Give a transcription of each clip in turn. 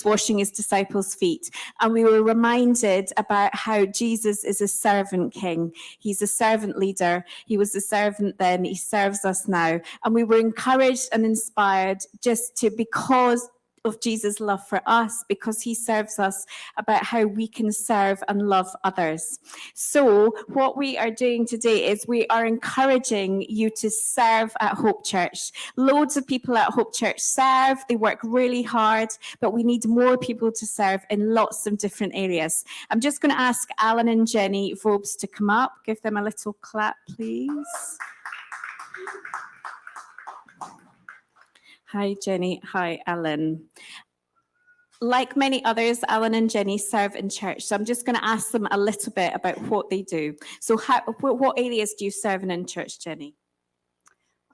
washing his disciples' feet, and we were reminded about how Jesus is a servant king. He's a servant leader. He was a servant then, he serves us now. And we were encouraged and inspired because of Jesus' love for us, because he serves us, about how we can serve and love others. So what we are doing today is we are encouraging you to serve at Hope Church. Loads of people at Hope Church serve, they work really hard, but we need more people to serve in lots of different areas. I'm just going to ask Alan and Jenny Vobes to come up. Give them a little clap, please. Hi, Jenny. Hi, Alan. Like many others, Alan and Jenny serve in church. So I'm just going to ask them a little bit about what they do. So what areas do you serve in church, Jenny?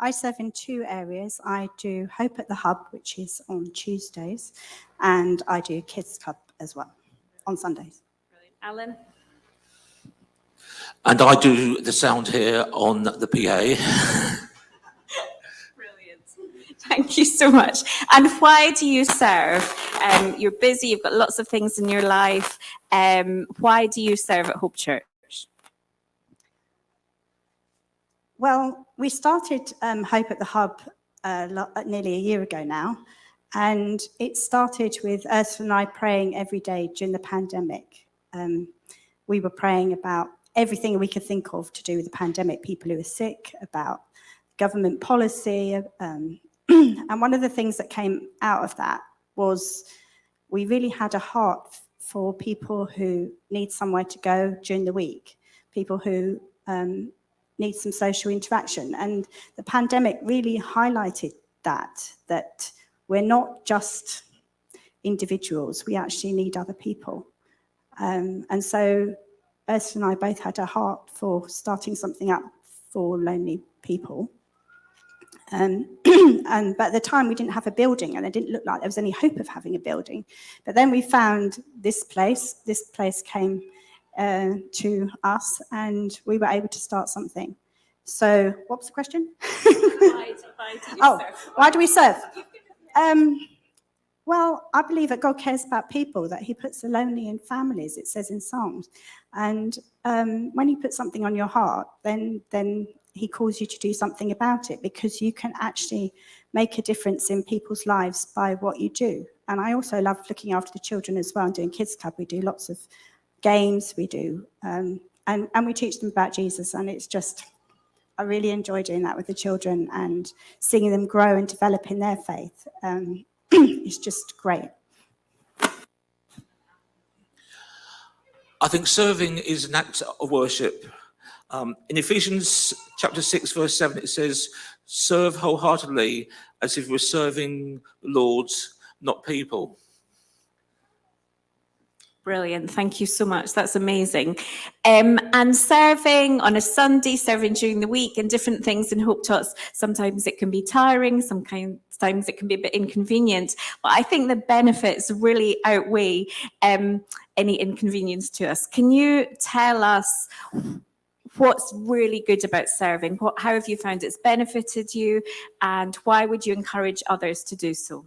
I serve in 2 areas. I do Hope at the Hub, which is on Tuesdays, and I do Kids Club as well on Sundays. Brilliant. Alan? And I do the sound here on the PA. Thank you so much. And why do you serve? You're busy, you've got lots of things in your life. Why do you serve at Hope Church? Well, we started Hope at the Hub nearly a year ago now, and it started with Ursula and I praying every day during the pandemic. We were praying about everything we could think of to do with the pandemic, people who were sick, about government policy, and one of the things that came out of that was we really had a heart for people who need somewhere to go during the week, people who need some social interaction. And the pandemic really highlighted that we're not just individuals, we actually need other people. And so Ursula and I both had a heart for starting something up for lonely people. But at the time we didn't have a building, and it didn't look like there was any hope of having a building. But then we found this place. This place came to us, and we were able to start something. So what was the question? Why do we serve? Well, I believe that God cares about people, that he puts the lonely in families, it says in Psalms. And when he puts something on your heart, then he calls you to do something about it, because you can actually make a difference in people's lives by what you do. And I also love looking after the children as well and doing Kids Club. We do lots of games, we do, and we teach them about Jesus. And it's just, I really enjoy doing that with the children and seeing them grow and develop in their faith. It's just great. I think serving is an act of worship. In Ephesians chapter 6, verse 7, it says, serve wholeheartedly as if we're serving the Lord, not people. Brilliant. Thank you so much. That's amazing. And serving on a Sunday, serving during the week, and different things in Hope Tots, sometimes it can be tiring, sometimes it can be a bit inconvenient. But I think the benefits really outweigh any inconvenience to us. Can you tell us what's really good about serving? How have you found it's benefited you, and why would you encourage others to do so?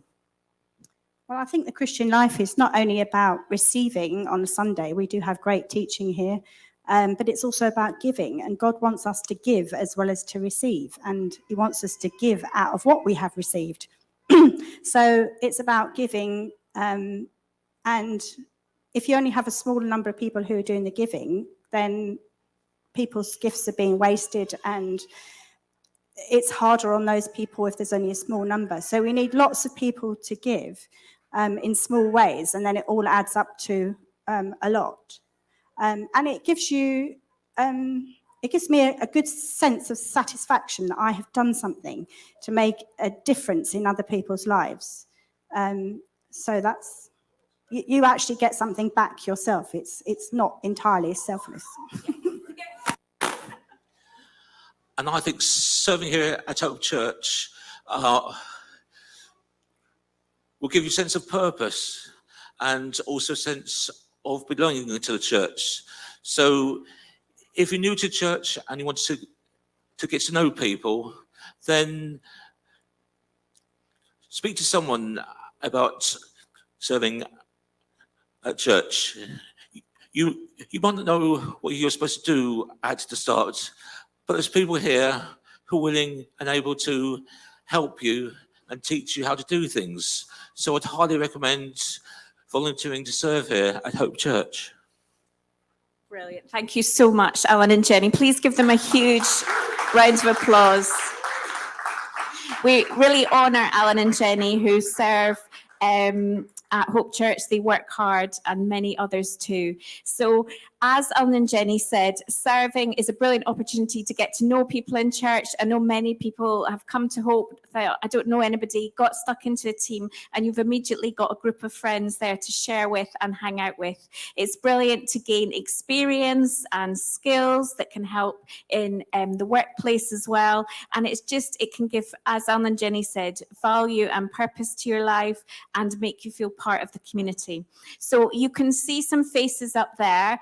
Well, I think the Christian life is not only about receiving on a Sunday. We do have great teaching here, but it's also about giving. And God wants us to give as well as to receive. And he wants us to give out of what we have received. So it's about giving. And if you only have a small number of people who are doing the giving, then people's gifts are being wasted, and it's harder on those people if there's only a small number. So we need lots of people to give in small ways, and then it all adds up to a lot. And it gives you, it gives me a good sense of satisfaction that I have done something to make a difference in other people's lives. So that's, you actually get something back yourself. It's not entirely selfless. And I think serving here at Hope Church will give you a sense of purpose and also a sense of belonging to the church. So if you're new to church and you want to get to know people, then speak to someone about serving at church. You might not know what you're supposed to do at the start, but there's people here who are willing and able to help you and teach you how to do things. So I'd highly recommend volunteering to serve here at Hope Church. Brilliant. Thank you so much, Alan and Jenny. Please give them a huge round of applause. We really honour Alan and Jenny, who serve at Hope Church. They work hard, and many others too. So, as Alan and Jenny said, serving is a brilliant opportunity to get to know people in church. I know many people have come to Hope, thought, I don't know anybody, got stuck into a team, and you've immediately got a group of friends there to share with and hang out with. It's brilliant to gain experience and skills that can help in the workplace as well. And it's just, it can give, as Alan and Jenny said, value and purpose to your life and make you feel part of the community. So you can see some faces up there.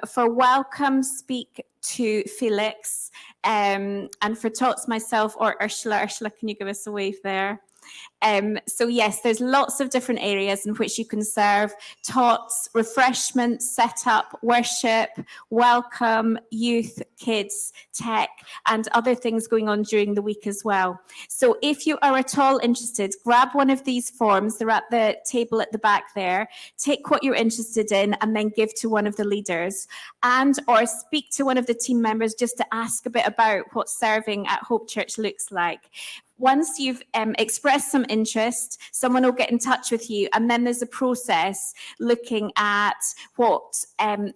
For welcome, speak to Felix, and for Tots, myself, or Ursula. Ursula, can you give us a wave there? So yes, there's lots of different areas in which you can serve: tots, refreshments, setup, worship, welcome, youth, kids, tech, and other things going on during the week as well. So if you are at all interested, grab one of these forms. They're at the table at the back there. Take what you're interested in and then give to one of the leaders, and or speak to one of the team members just to ask a bit about what serving at Hope Church looks like. Once you've expressed some interest, someone will get in touch with you, and then there's a process looking at what,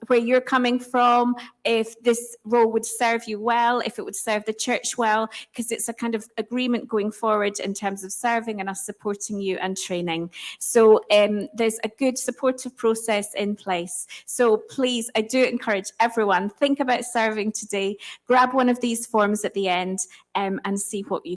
where you're coming from, if this role would serve you well, if it would serve the church well, because it's a kind of agreement going forward in terms of serving and us supporting you and training. So there's a good supportive process in place. So please, I do encourage everyone, think about serving today, grab one of these forms at the end and see what you